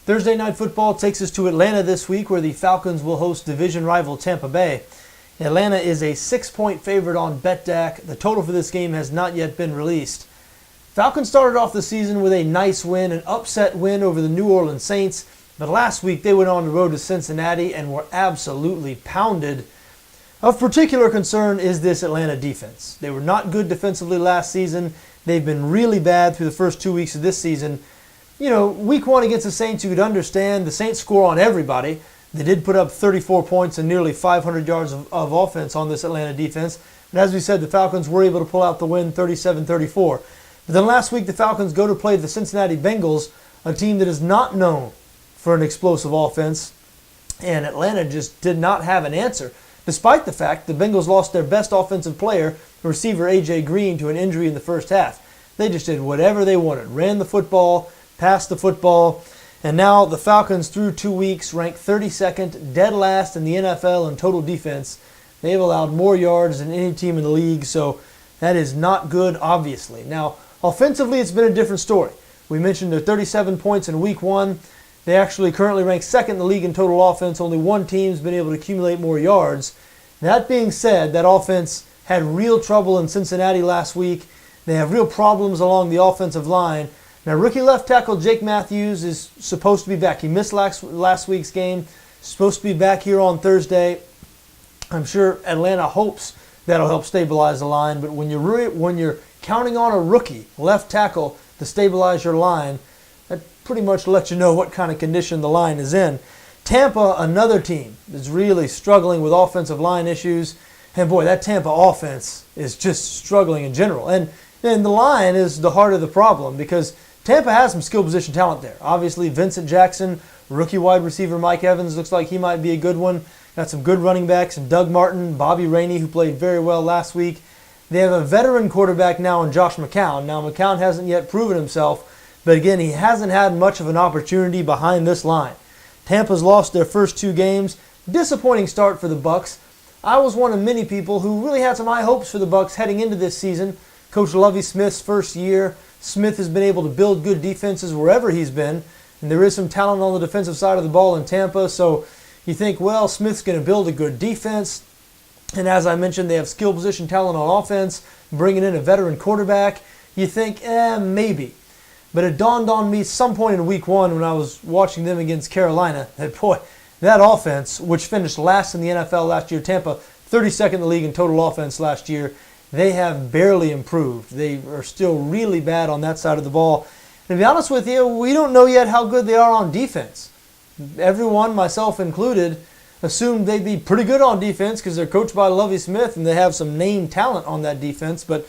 Thursday Night Football takes us to Atlanta this week, where the Falcons will host division rival Tampa Bay. Atlanta is a 6-point favorite on BETDAQ. The total for this game has not yet been released. Falcons started off the season with a nice win, an upset win over the New Orleans Saints, but last week they went on the road to Cincinnati and were absolutely pounded. Of particular concern is this Atlanta defense. They were not good defensively last season. They've been really bad through the first 2 weeks of this season. Week 1 against the Saints, you could understand. The Saints score on everybody. They did put up 34 points and nearly 500 yards of offense on this Atlanta defense. And as we said, the Falcons were able to pull out the win 37-34. But then last week, the Falcons go to play the Cincinnati Bengals, a team that is not known for an explosive offense. And Atlanta just did not have an answer, despite the fact the Bengals lost their best offensive player, the receiver A.J. Green, to an injury in the first half. They just did whatever they wanted, ran the football, passed the football, and now the Falcons, through 2 weeks, rank 32nd, dead last in the NFL in total defense. They've allowed more yards than any team in the league, so that is not good, obviously. Now, offensively, it's been a different story. We mentioned their 37 points in Week 1. They actually currently rank second in the league in total offense. Only one team's been able to accumulate more yards. That being said, that offense had real trouble in Cincinnati last week. They have real problems along the offensive line. Now, rookie left tackle Jake Matthews is supposed to be back. He missed last week's game. Supposed to be back here on Thursday. I'm sure Atlanta hopes that'll help stabilize the line. But when you're counting on a rookie left tackle to stabilize your line, that pretty much lets you know what kind of condition the line is in. Tampa, another team, is really struggling with offensive line issues. And boy, that Tampa offense is just struggling in general. And the line is the heart of the problem, because Tampa has some skill position talent there. Obviously, Vincent Jackson, rookie wide receiver Mike Evans, looks like he might be a good one. Got some good running backs, and Doug Martin, Bobby Rainey, who played very well last week. They have a veteran quarterback now in Josh McCown. Now, McCown hasn't yet proven himself, but again, he hasn't had much of an opportunity behind this line. Tampa's lost their first 2 games. Disappointing start for the Bucs. I was one of many people who really had some high hopes for the Bucs heading into this season. Coach Lovie Smith's first year. Smith has been able to build good defenses wherever he's been, and there is some talent on the defensive side of the ball in Tampa, so you think, well, Smith's going to build a good defense, and as I mentioned, they have skill position talent on offense, bringing in a veteran quarterback. You think, maybe. But it dawned on me some point in Week 1 when I was watching them against Carolina that, boy, that offense, which finished last in the NFL last year, Tampa, 32nd in the league in total offense last year, they have barely improved. They are still really bad on that side of the ball. And to be honest with you, we don't know yet how good they are on defense. Everyone, myself included, assumed they'd be pretty good on defense because they're coached by Lovie Smith and they have some name talent on that defense. But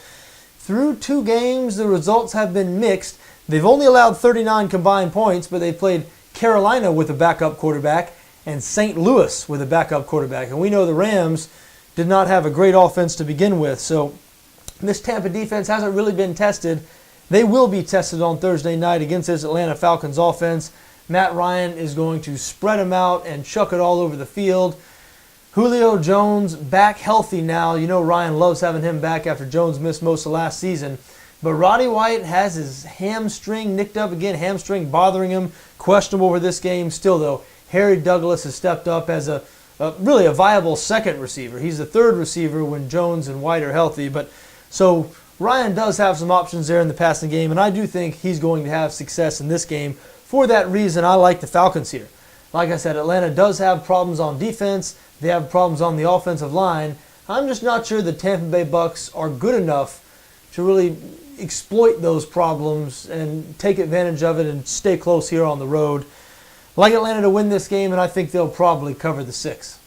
through 2 games, the results have been mixed. They've only allowed 39 combined points, but they played Carolina with a backup quarterback and St. Louis with a backup quarterback. And we know the Rams did not have a great offense to begin with. So this Tampa defense hasn't really been tested. They will be tested on Thursday night against this Atlanta Falcons offense. Matt Ryan is going to spread them out and chuck it all over the field. Julio Jones back healthy now. You know Ryan loves having him back after Jones missed most of last season. But Roddy White has his hamstring nicked up again, hamstring bothering him. Questionable for this game. Still, though, Harry Douglas has stepped up as really a viable second receiver. He's the third receiver when Jones and White are healthy. But so Ryan does have some options there in the passing game, and I do think he's going to have success in this game. For that reason, I like the Falcons here. Like I said, Atlanta does have problems on defense. They have problems on the offensive line. I'm just not sure the Tampa Bay Bucs are good enough to really exploit those problems and take advantage of it and stay close here on the road. I like Atlanta to win this game, and I think they'll probably cover the 6.